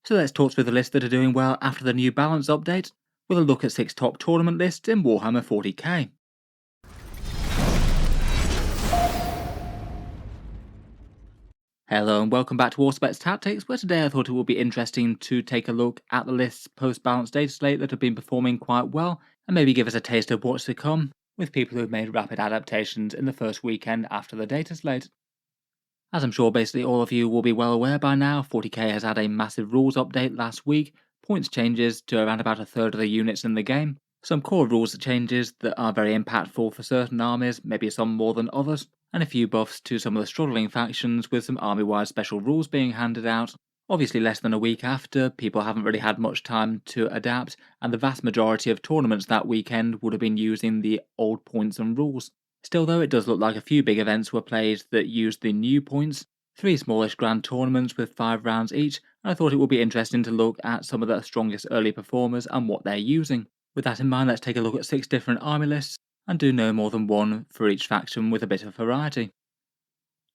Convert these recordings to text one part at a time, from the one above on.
So let's talk through the lists that are doing well after the new balance update, with a look at 6 top tournament lists in Warhammer 40K. Hello and welcome back to Auspex Tactics, where today I thought it would be interesting to take a look at the lists post-Balance Dataslate that have been performing quite well, and maybe give us a taste of what's to come, with people who've made rapid adaptations in the first weekend after the Dataslate. As I'm sure basically all of you will be well aware by now, 40k has had a massive rules update last week, points changes to around about a third of the units in the game, some core rules changes that are very impactful for certain armies, maybe some more than others, and a few buffs to some of the struggling factions with some army-wide special rules being handed out. Obviously less than a week after, people haven't really had much time to adapt, and the vast majority of tournaments that weekend would have been using the old points and rules. Still though, it does look like a few big events were played that used the new points, 3 smallish grand tournaments with 5 rounds each, and I thought it would be interesting to look at some of the strongest early performers and what they're using. With that in mind, let's take a look at 6 different army lists, and do no more than one for each faction with a bit of variety.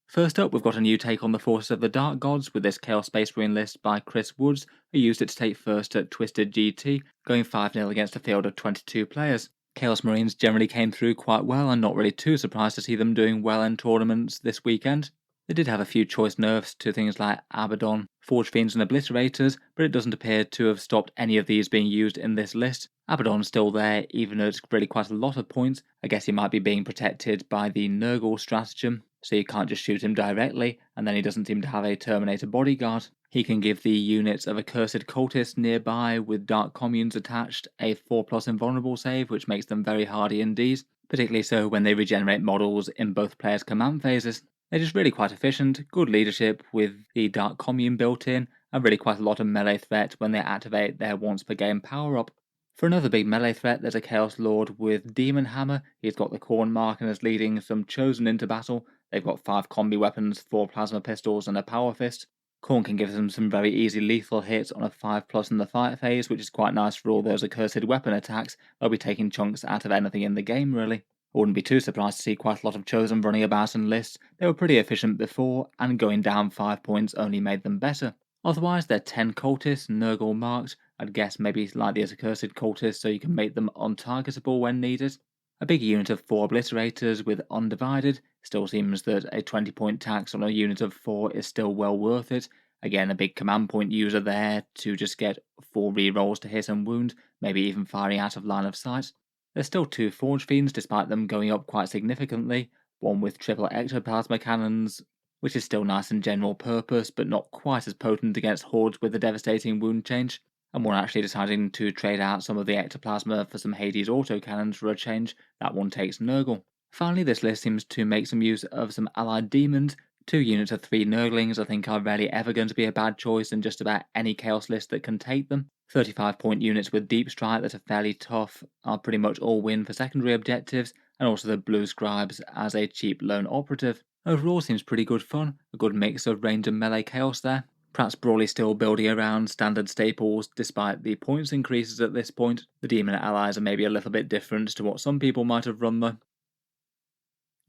First up, we've got a new take on the Forces of the Dark Gods with this Chaos Space Marine list by Chris Woods, who used it to take first at Twisted GT, going 5-0 against a field of 22 players. Chaos Marines generally came through quite well, and not really too surprised to see them doing well in tournaments this weekend. They did have a few choice nerfs to things like Abaddon, Forge Fiends and Obliterators, but it doesn't appear to have stopped any of these being used in this list. Abaddon's still there, even though it's really quite a lot of points. I guess he might be being protected by the Nurgle stratagem, so you can't just shoot him directly, and then he doesn't seem to have a Terminator bodyguard. He can give the units of accursed cultists nearby with dark communes attached a 4+ invulnerable save, which makes them very hardy indeed, particularly so when they regenerate models in both players' command phases. They're just really quite efficient, good leadership with the dark commune built in, and really quite a lot of melee threat when they activate their once per game power up. For another big melee threat, there's a Chaos Lord with Demon Hammer. He's got the Khorne mark and is leading some Chosen into battle. They've got 5 combi weapons, 4 plasma pistols and a power fist. Khorne can give them some very easy lethal hits on a 5+ in the fight phase, which is quite nice for all those accursed weapon attacks. They'll be taking chunks out of anything in the game really. I wouldn't be too surprised to see quite a lot of Chosen running about in lists. They were pretty efficient before, and going down 5 points only made them better. Otherwise, they're 10 cultists, Nurgle marked. I'd guess maybe like the accursed cultists so you can make them untargetable when needed. A big unit of 4 obliterators with undivided. Still seems that a 20-point tax on a unit of 4 is still well worth it. Again, a big command point user there to just get 4 rerolls to hit and wound, maybe even firing out of line of sight. There's still 2 Forge Fiends despite them going up quite significantly, one with triple ectoplasma cannons, which is still nice and general purpose, but not quite as potent against hordes with a devastating wound change, and one actually deciding to trade out some of the ectoplasma for some Hades autocannons for a change. That one takes Nurgle. Finally, this list seems to make some use of some allied demons. 2 units of 3 Nurglings I think are rarely ever going to be a bad choice in just about any Chaos list that can take them. 35-point units with Deep Strike that are fairly tough are pretty much all win for secondary objectives, and also the Blue Scribes as a cheap lone operative. Overall seems pretty good fun, a good mix of range and melee chaos there. Perhaps Brawley still building around standard staples despite the points increases at this point. The demon allies are maybe a little bit different to what some people might have run though.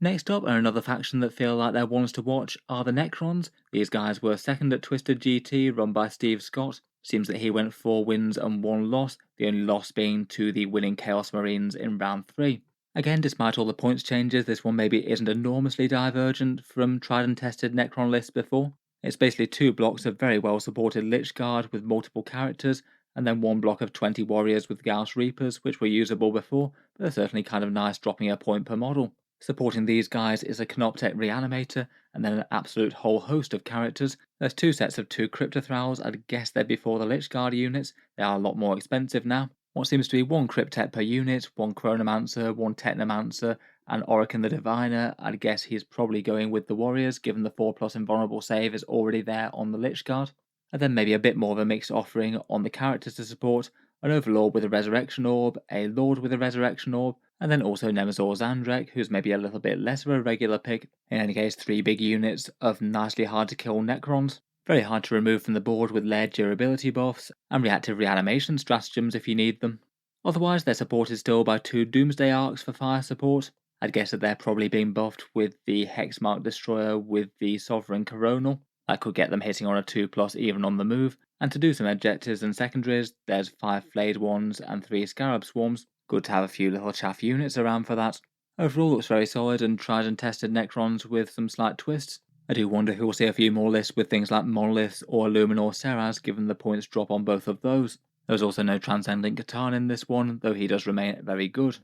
Next up, and another faction that feel like they're ones to watch, are the Necrons. These guys were second at Twisted GT, run by Steve Scott. Seems that he went 4 wins and 1 loss, the only loss being to the winning Chaos Marines in round 3. Again, despite all the points changes, this one maybe isn't enormously divergent from tried and tested Necron lists before. It's basically 2 blocks of very well supported Lich Guard with multiple characters, and then 1 block of 20 warriors with Gauss Reapers, which were usable before, but they're certainly kind of nice dropping a point per model. Supporting these guys is a Canoptech Reanimator, and then an absolute whole host of characters. There's 2 sets of 2 Cryptothralls. I'd guess they're before the Lich Guard units. They are a lot more expensive now. What seems to be 1 Cryptech per unit, 1 Chronomancer, 1 Technomancer, and Orican the Diviner. I'd guess he's probably going with the Warriors, given the 4+ invulnerable save is already there on the Lich Guard. And then maybe a bit more of a mixed offering on the characters to support. An Overlord with a Resurrection Orb, a Lord with a Resurrection Orb, and then also Nemazor Zandrek, who's maybe a little bit less of a regular pick. In any case, 3 big units of nicely hard to kill Necrons. Very hard to remove from the board with layered durability buffs, and reactive reanimation stratagems if you need them. Otherwise, they're supported still by 2 Doomsday Arcs for fire support. I'd guess that they're probably being buffed with the Hexmark Destroyer with the Sovereign Coronal. That could get them hitting on a 2+ even on the move, And to do some objectives and secondaries, there's 5 flayed ones and 3 scarab swarms. Good to have a few little chaff units around for that. Overall looks very solid and tried and tested Necrons with some slight twists. I do wonder if we'll see a few more lists with things like Monoliths or Illuminor Seraz, given the points drop on both of those. There's also no Transcendent Catan in this one, though he does remain very good.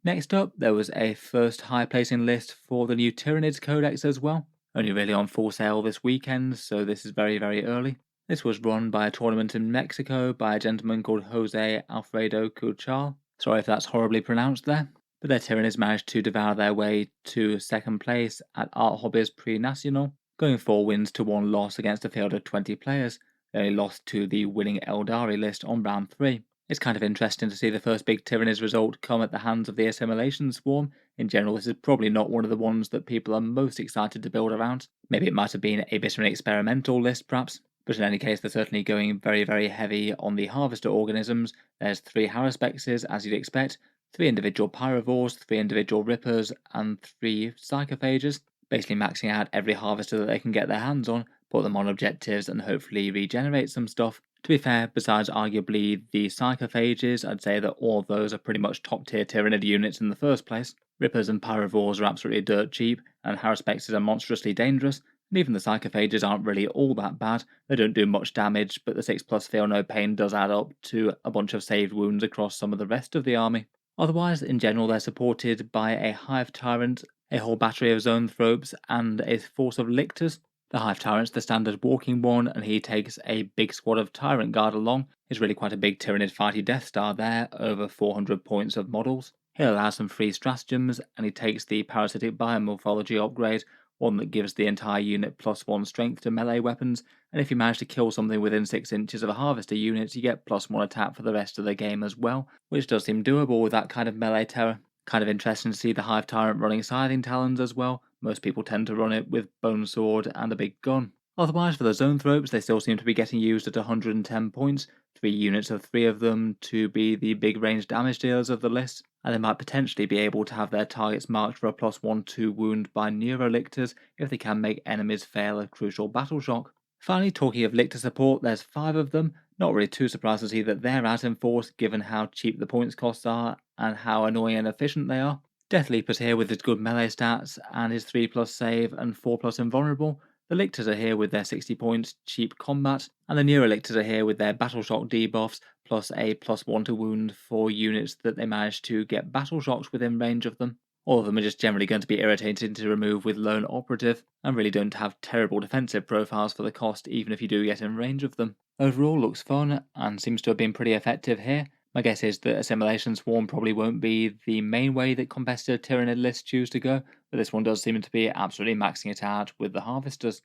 Next up, there was a first high placing list for the new Tyranids Codex as well, only really on full sale this weekend, so this is very early. This was run by a tournament in Mexico by a gentleman called Jose Alfredo Cuchal. Sorry if that's horribly pronounced there. But their Tyranids managed to devour their way to second place at Art Hobbies Pre-Nacional, going 4 wins to 1 loss against a field of 20 players. They only lost to the winning Aeldari list on round 3. It's kind of interesting to see the first big Tyranids result come at the hands of the Assimilation Swarm. In general, this is probably not one of the ones that people are most excited to build around. Maybe it might have been a bit of an experimental list perhaps, but in any case they're certainly going very heavy on the Harvester organisms. There's 3 Harrispexes as you'd expect, 3 individual Pyrovores, 3 individual Rippers, and 3 Psychophages, basically maxing out every Harvester that they can get their hands on, put them on objectives and hopefully regenerate some stuff. To be fair, besides arguably the Psychophages, I'd say that all of those are pretty much top tier Tyranid units in the first place. Rippers and Pyrovores are absolutely dirt cheap, and Harrispexes are monstrously dangerous, and even the Psychophages aren't really all that bad. They don't do much damage, but the 6+ feel no pain does add up to a bunch of saved wounds across some of the rest of the army. Otherwise, in general, they're supported by a Hive Tyrant, a whole battery of Zoanthropes, and a force of Lictors. The Hive Tyrant's the standard walking one, and he takes a big squad of Tyrant Guard along. He's really quite a big Tyranid fighty Death Star there, over 400 points of models. He'll allow some free stratagems, and he takes the Parasitic Biomorphology upgrade, one that gives the entire unit +1 strength to melee weapons, and if you manage to kill something within 6 inches of a Harvester unit, you get +1 attack for the rest of the game as well, which does seem doable with that kind of melee terror. Kind of interesting to see the Hive Tyrant running Scything Talons as well. Most people tend to run it with Bone Sword and a big gun. Otherwise, for the Zoanthropes, they still seem to be getting used at 110 points, 3 units of 3 of them to be the big range damage dealers of the list, and they might potentially be able to have their targets marked for a +1/+2 wound by Neurolictors if they can make enemies fail a crucial battle shock. Finally, talking of Lictor support, there's 5 of them. Not really too surprised to see that they're out in force given how cheap the points costs are and how annoying and efficient they are. Deathleap is here with his good melee stats and his 3+ save and 4+ invulnerable. The Lictors are here with their 60 points cheap combat, and the Neurolictors are here with their battle shock debuffs plus a +1 to wound for units that they manage to get battle shocked within range of them. All of them are just generally going to be irritating to remove with Lone Operative, and really don't have terrible defensive profiles for the cost even if you do get in range of them. Overall looks fun, and seems to have been pretty effective here. My guess is that Assimilation Swarm probably won't be the main way that competitive Tyranid lists choose to go, but this one does seem to be absolutely maxing it out with the Harvesters.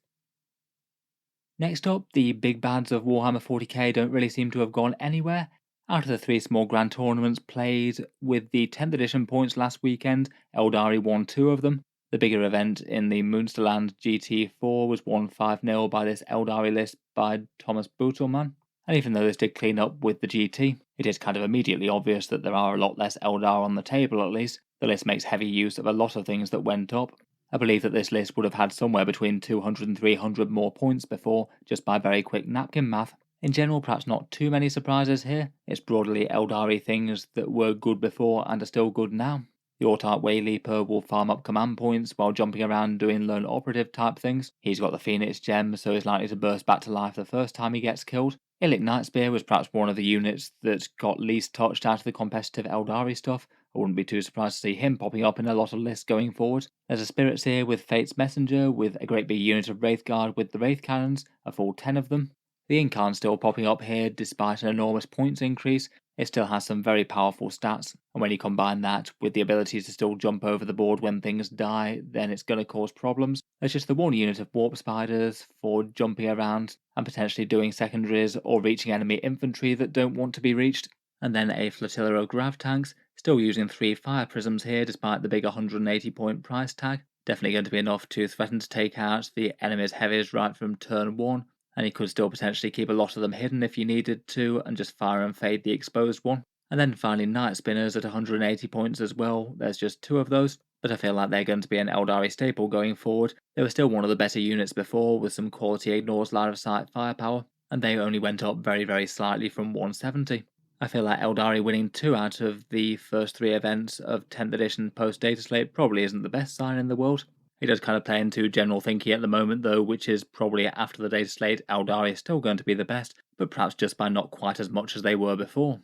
Next up, the big bads of Warhammer 40k don't really seem to have gone anywhere. Out of the 3 small grand tournaments played with the 10th edition points last weekend, Aeldari won 2 of them. The bigger event in the Munsterland GT4 was won 5-0 by this Aeldari list by Thomas Bootelman. And even though this did clean up with the GT, it is kind of immediately obvious that there are a lot less Eldar on the table at least. The list makes heavy use of a lot of things that went up. I believe that this list would have had somewhere between 200 and 300 more points before, just by very quick napkin math. In general, perhaps not too many surprises here. It's broadly Eldari things that were good before and are still good now. The Autarch Wayleaper will farm up command points while jumping around doing lone operative type things. He's got the Phoenix Gem, so he's likely to burst back to life the first time he gets killed. Illic Nightspear was perhaps one of the units that got least touched out of the competitive Eldari stuff. I wouldn't be too surprised to see him popping up in a lot of lists going forward. There's a Spirits here with Fate's Messenger, with a great big unit of Wraithguard with the Wraith Cannons, a full 10 of them. The Incarn still popping up here despite an enormous points increase. It still has some very powerful stats, and when you combine that with the ability to still jump over the board when things die, then it's going to cause problems. There's just the one unit of Warp Spiders for jumping around and potentially doing secondaries or reaching enemy infantry that don't want to be reached. And then a flotilla of Grav tanks, still using 3 Fire Prisms here despite the big 180 point price tag. Definitely going to be enough to threaten to take out the enemy's heavies right from turn 1. And you could still potentially keep a lot of them hidden if you needed to, and just fire and fade the exposed one. And then finally Night Spinners at 180 points as well. There's just 2 of those, but I feel like they're going to be an Eldari staple going forward. They were still one of the better units before, with some quality ignores line of sight firepower. and they only went up very slightly from 170. I feel like Aeldari winning 2 out of the first 3 events of 10th edition post Dataslate probably isn't the best sign in the world. It does kind of play into general thinking at the moment though, which is probably after the Dataslate, Aeldari is still going to be the best, but perhaps just by not quite as much as they were before.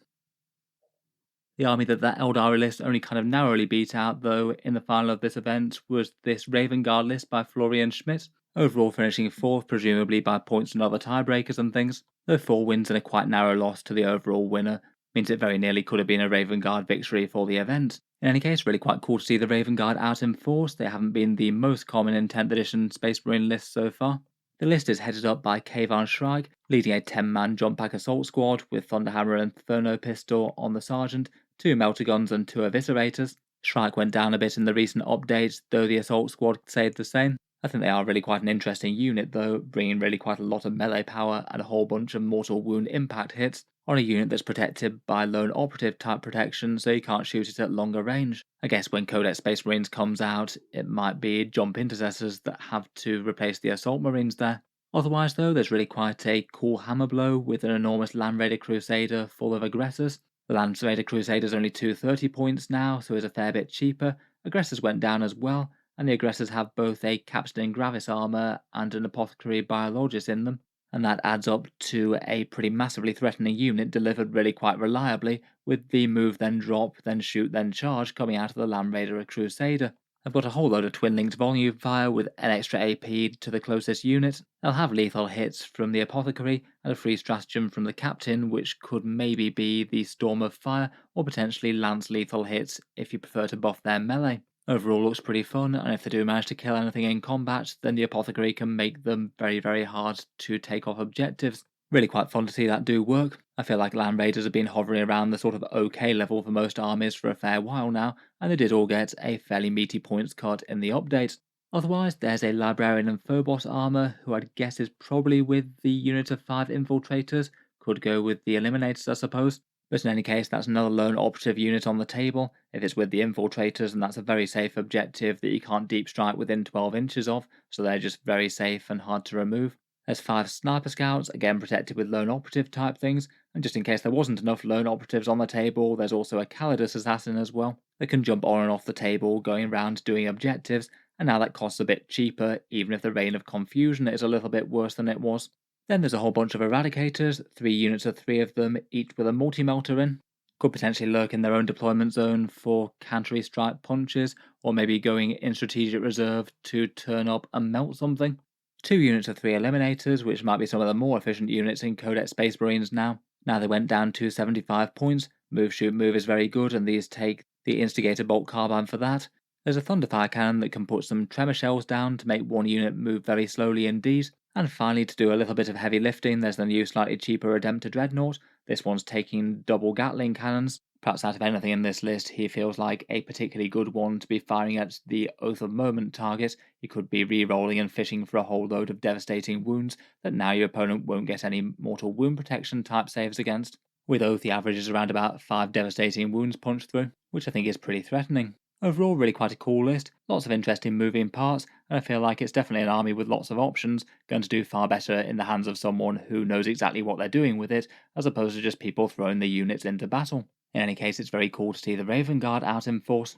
The army that Aeldari list only kind of narrowly beat out, though, in the final of this event was this Raven Guard list by Florian Schmidt, overall finishing 4th, presumably by points and other tiebreakers and things, though 4 wins and a quite narrow loss to the overall winner means it very nearly could have been a Raven Guard victory for the event. In any case, really quite cool to see the Raven Guard out in force. They haven't been the most common in 10th edition Space Marine lists so far. The list is headed up by Kayvan Shrike, leading a 10-man jump pack assault squad with Thunderhammer and Inferno Pistol on the Sergeant, 2 Melter Guns and 2 Eviscerators. Shrike went down a bit in the recent updates, though the assault squad stayed the same. I think they are really quite an interesting unit though, bringing really quite a lot of melee power and a whole bunch of mortal wound impact hits on a unit that's protected by lone operative type protection, so you can't shoot it at longer range. I guess when Codex Space Marines comes out, it might be jump intercessors that have to replace the assault marines there. Otherwise though, there's really quite a cool hammer blow with an enormous Land Raider Crusader full of aggressors. The Land Raider Crusader is only 230 points now, so is a fair bit cheaper. Aggressors went down as well, and the aggressors have both a Captain in Gravis armor and an Apothecary Biologist in them, and that adds up to a pretty massively threatening unit delivered really quite reliably, with the move then drop, then shoot, then charge coming out of the Land Raider Crusader. I've got a whole load of twin-linked volume fire with an extra AP to the closest unit. They'll have lethal hits from the Apothecary and a free stratagem from the Captain, which could maybe be the Storm of Fire or potentially lance lethal hits if you prefer to buff their melee. Overall looks pretty fun, and if they do manage to kill anything in combat, then the Apothecary can make them very hard to take off objectives. Really quite fun to see that do work. I feel like Land Raiders have been hovering around the sort of OK level for most armies for a fair while now, and they did all get a fairly meaty points cut in the update. Otherwise, there's a Librarian and Phobos armor, who I'd guess is probably with the unit of 5 Infiltrators, could go with the Eliminators I suppose, but in any case that's another lone operative unit on the table. If it's with the Infiltrators, then that's a very safe objective that you can't deep strike within 12 inches of, so they're just very safe and hard to remove. There's 5 Sniper Scouts, again protected with lone operative type things, and just in case there wasn't enough lone operatives on the table, there's also a Calidus Assassin as well, that can jump on and off the table going around doing objectives, and now that costs a bit cheaper, even if the Reign of Confusion is a little bit worse than it was. Then there's a whole bunch of Eradicators, 3 units of 3 of them, each with a multi-melter in. Could potentially lurk in their own deployment zone for counter strike punches, or maybe going in strategic reserve to turn up and melt something. 2 units of 3 Eliminators, which might be some of the more efficient units in Codex Space Marines now. Now they went down to 75 points, move shoot move is very good and these take the Instigator Bolt Carbine for that. There's a Thunderfire Cannon that can put some Tremor Shells down to make one unit move very slowly indeed. And finally, to do a little bit of heavy lifting, there's the new slightly cheaper Redemptor Dreadnought. This one's taking double Gatling cannons. Perhaps out of anything in this list, he feels like a particularly good one to be firing at the Oath of Moment target. You could be re-rolling and fishing for a whole load of devastating wounds that now your opponent won't get any mortal wound protection type saves against. With Oath, the average is around about 5 devastating wounds punched through, which I think is pretty threatening. Overall, really quite a cool list, lots of interesting moving parts, and I feel like it's definitely an army with lots of options, going to do far better in the hands of someone who knows exactly what they're doing with it, as opposed to just people throwing the units into battle. In any case, it's very cool to see the Raven Guard out in force.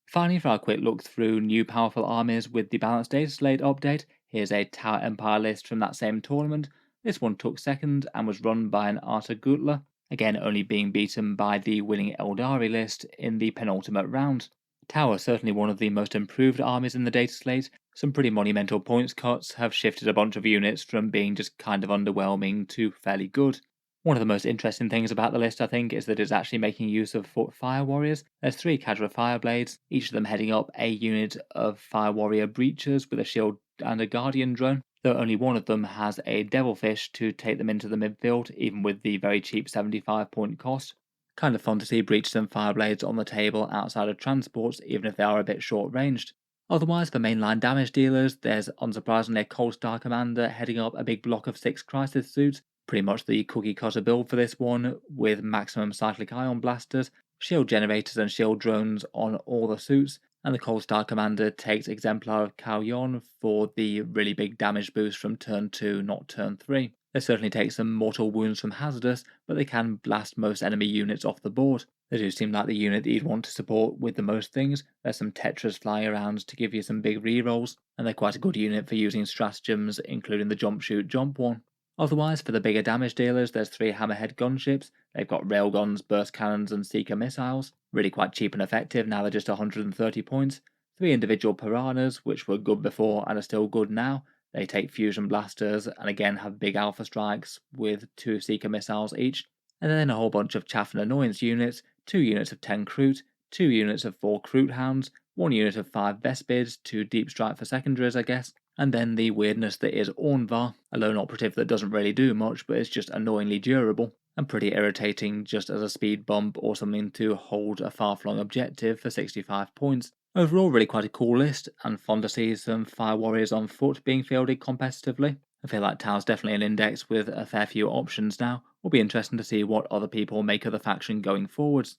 Finally, for our quick look through new powerful armies with the Balance Dataslate update, here's a Tower Empire list from that same tournament. This one took second and was run by an Arta Gutler, again only being beaten by the winning Aeldari list in the penultimate round. Tower certainly one of the most improved armies in the Dataslate. Some pretty monumental points cuts have shifted a bunch of units from being just kind of underwhelming to fairly good. One of the most interesting things about the list, I think, is that it's actually making use of Fire Warriors. There's 3 Cadra Fireblades, each of them heading up a unit of Fire Warrior Breachers with a shield and a Guardian drone, though only one of them has a Devilfish to take them into the midfield, even with the very cheap 75 point cost. Kind of fun to see Breachers and Fireblades on the table outside of transports, even if they are a bit short ranged. Otherwise, for mainline damage dealers, there's unsurprisingly a Cold Star Commander heading up a big block of 6 Crisis Suits, pretty much the cookie cutter build for this one, with maximum cyclic ion blasters, shield generators and shield drones on all the suits, and the Cold Star Commander takes Exemplar of Kao Yon for the really big damage boost from turn 2, not turn 3. They certainly take some mortal wounds from Hazardous, but they can blast most enemy units off the board. They do seem like the unit that you'd want to support with the most things. There's some Tetras flying around to give you some big rerolls, and they're quite a good unit for using stratagems, including the jump shoot jump one. Otherwise, for the bigger damage dealers, there's 3 Hammerhead gunships. They've got railguns, burst cannons, and seeker missiles. Really quite cheap and effective, now they're just 130 points. 3 individual piranhas, which were good before and are still good now. They take fusion blasters and again have big alpha strikes with 2 seeker missiles each. And then a whole bunch of chaff and annoyance units, 2 units of 10 Kroot, 2 units of 4 Kroot hounds, 1 unit of 5 Vespids, 2 deep strike for secondaries I guess, and then the weirdness that is Ornvar, a lone operative that doesn't really do much but is just annoyingly durable, and pretty irritating just as a speed bump or something to hold a far-flung objective for 65 points. Overall, really quite a cool list, and fun to see some Fire Warriors on foot being fielded competitively. I feel like Tau's definitely an index with a fair few options now. Will be interesting to see what other people make of the faction going forwards.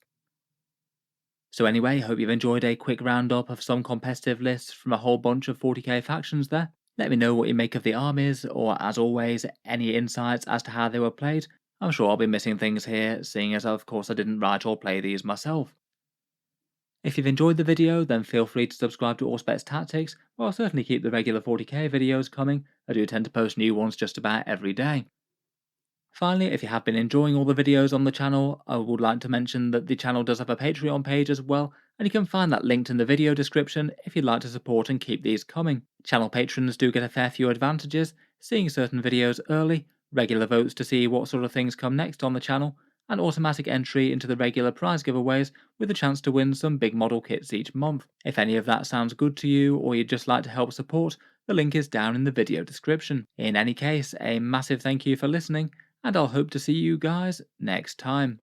So anyway, hope you've enjoyed a quick roundup of some competitive lists from a whole bunch of 40k factions there. Let me know what you make of the armies, or as always, any insights as to how they were played. I'm sure I'll be missing things here, seeing as of course I didn't write or play these myself. If you've enjoyed the video, then feel free to subscribe to Auspex Tactics, or I'll certainly keep the regular 40k videos coming. I do tend to post new ones just about every day. Finally, if you have been enjoying all the videos on the channel, I would like to mention that the channel does have a Patreon page as well, and you can find that linked in the video description if you'd like to support and keep these coming. Channel patrons do get a fair few advantages, seeing certain videos early, regular votes to see what sort of things come next on the channel, and automatic entry into the regular prize giveaways with a chance to win some big model kits each month. If any of that sounds good to you or you'd just like to help support, the link is down in the video description. In any case, a massive thank you for listening, and I'll hope to see you guys next time.